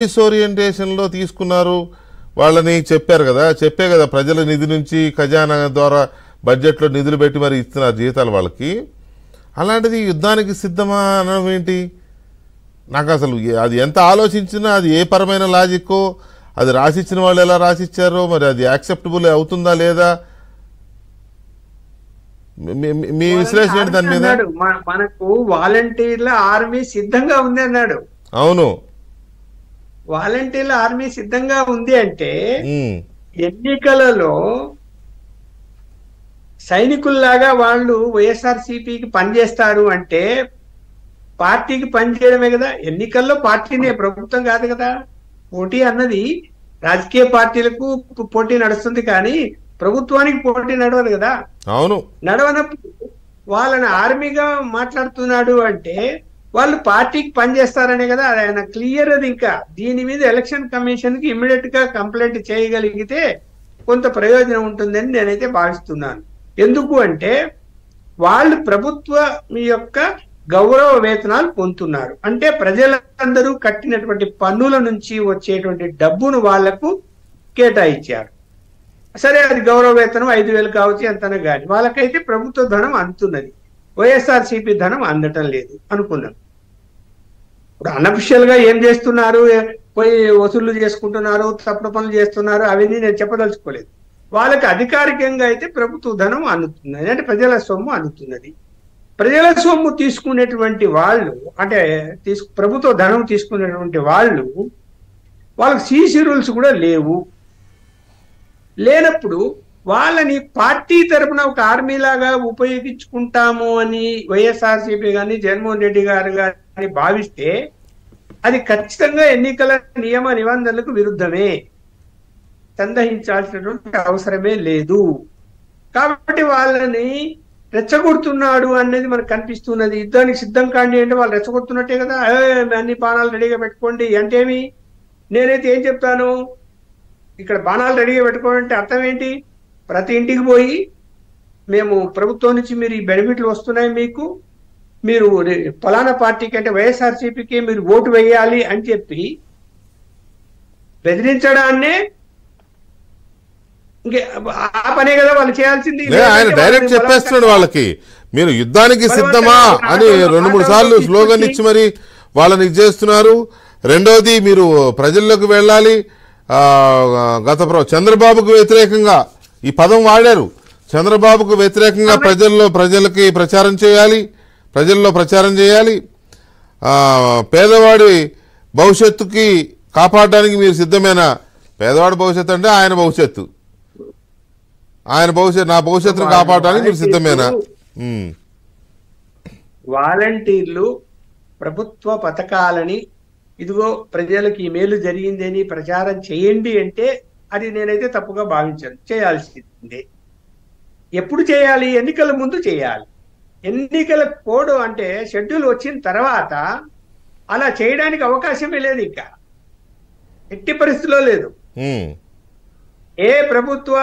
డిస్ఓరియంటేషన్ లో తీసుకున్నారు వాళ్ళని చెప్పారు కదా, చెప్పే కదా ప్రజల నిధి నుంచి ఖజానా ద్వారా బడ్జెట్ లో నిధులు పెట్టి మరి ఇస్తున్నారు జీతాలు వాళ్ళకి. అలాంటిది యుద్ధానికి సిద్ధమా అనడం ఏంటి? నాకు అసలు అది ఎంత ఆలోచించినా అది ఏ పరమైన లాజిక్కో, అది రాసిచ్చిన వాళ్ళు ఎలా రాసిచ్చారో మరి అది యాక్సెప్టబుల్ అవుతుందా లేదా? మీ విశ్లేషణ ఏంటి దాని మీద? మనకు వాలంటీర్ల ఆర్మీ సిద్ధంగా ఉంది అన్నాడు. అవును, వాలంటీర్ల ఆర్మీ సిద్ధంగా ఉంది అంటే ఎన్నికలలో సైనికుల్లాగా వాళ్ళు వైఎస్ఆర్సీపీకి పనిచేస్తారు అంటే పార్టీకి పనిచేయడమే కదా. ఎన్నికల్లో పార్టీనే, ప్రభుత్వం కాదు కదా. పోటీ అన్నది రాజకీయ పార్టీలకు పోటీ నడుస్తుంది కానీ ప్రభుత్వానికి పోటీ నడవదు కదా. అవును, నడవనప్పుడు వాళ్ళని ఆర్మీగా మాట్లాడుతున్నాడు అంటే వాళ్ళు పార్టీకి పనిచేస్తారనే కదా. ఆయన క్లియర్. అది ఇంకా దీని మీద ఎలక్షన్ కమిషన్ కి ఇమ్మీడియట్ గా కంప్లైంట్ చేయగలిగితే కొంత ప్రయోజనం ఉంటుందని నేనైతే భావిస్తున్నాను. ఎందుకు అంటే వాళ్ళు ప్రభుత్వ యొక్క గౌరవ వేతనాలు పొందుతున్నారు అంటే ప్రజలందరూ కట్టినటువంటి పన్నుల నుంచి వచ్చేటువంటి డబ్బును వాళ్లకు కేటాయించారు. సరే, అది గౌరవ వేతనం 5,000 కావచ్చు, ఎంతనో కానీ వాళ్ళకైతే ప్రభుత్వ ధనం అందుతున్నది, వైఎస్ఆర్సీపీ ధనం అందటం లేదు అనుకున్నాం. ఇప్పుడు అన్అఫిషియల్ గా ఏం చేస్తున్నారు, పోయి వసూళ్లు చేసుకుంటున్నారు, తప్పుడు పనులు చేస్తున్నారు, అవన్నీ నేను చెప్పదలుచుకోలేదు. వాళ్ళకి అధికారికంగా అయితే ప్రభుత్వ ధనం అందుతున్నది అంటే ప్రజల సొమ్ము అందుతున్నది. ప్రజల సొమ్ము తీసుకునేటువంటి వాళ్ళు అంటే ప్రభుత్వ ధనం తీసుకునేటువంటి వాళ్ళకి సీసీ రూల్స్ కూడా లేవు. లేనప్పుడు వాళ్ళని పార్టీ తరఫున ఒక ఆర్మీ లాగా ఉపయోగించుకుంటాము అని వైఎస్ఆర్సీపీ కానీ జగన్మోహన్ రెడ్డి గారు కానీ భావిస్తే అది ఖచ్చితంగా ఎన్నికల నియమ నిబంధనలకు విరుద్ధమే, సందేహించాల్సినటువంటి అవసరమే లేదు. కాబట్టి వాళ్ళని రెచ్చగొడుతున్నాడు అనేది మనకు కనిపిస్తున్నది. యుద్ధానికి సిద్ధం కాండి అంటే వాళ్ళు రెచ్చగొడుతున్నట్టే కదా. అన్ని బాణాలు రెడీగా పెట్టుకోండి అంటేమి? నేనైతే ఏం చెప్తాను, ఇక్కడ బాణాలు రెడీగా పెట్టుకోవాలంటే అర్థం ఏంటి? ప్రతి ఇంటికి పోయి మేము ప్రభుత్వం నుంచి మీరు ఈ బెనిఫిట్లు వస్తున్నాయి, మీరు ఫలానా పార్టీకి అంటే వైఎస్ఆర్సీపీకి మీరు ఓటు వేయాలి అని చెప్పి బెదిరించడాన్నే ఆ పనే కదా వాళ్ళు చేయాల్సింది. ఆయన డైరెక్ట్ చెప్పేస్తున్నాడు వాళ్ళకి, మీరు యుద్ధానికి సిద్ధమా అని 2-3 సార్లు స్లోగన్ ఇచ్చి మరి వాళ్ళని ఇచ్చేస్తున్నారు. రెండోది మీరు ప్రజల్లోకి వెళ్ళాలి. చంద్రబాబుకు వ్యతిరేకంగా ఈ పదం వాడారు. చంద్రబాబుకు వ్యతిరేకంగా ప్రజలకి ప్రచారం చేయాలి, ప్రజల్లో ప్రచారం చేయాలి. పేదవాడి భవిష్యత్తుకి కాపాడడానికి మీరు సిద్ధమేనా? పేదవాడి భవిష్యత్తు అంటే ఆయన భవిష్యత్తు, నా భవిష్యత్తును కాపాడడానికి మీరు సిద్ధమేనా? వాలంటీర్లు ప్రభుత్వ పథకాలని ఇదిగో ప్రజలకు ఈ మేలు జరిగిందని ప్రచారం చేయండి అంటే అది నేనైతే తప్పుగా భావించాను. చేయాల్సిందే. ఎప్పుడు చేయాలి? ఎన్నికల ముందు చేయాలి. ఎన్నికల కోడ్ అంటే షెడ్యూల్ వచ్చిన తర్వాత అలా చేయడానికి అవకాశమే లేదు, ఇంకా ఎట్టి పరిస్థితిలో లేదు. ఏ ప్రభుత్వ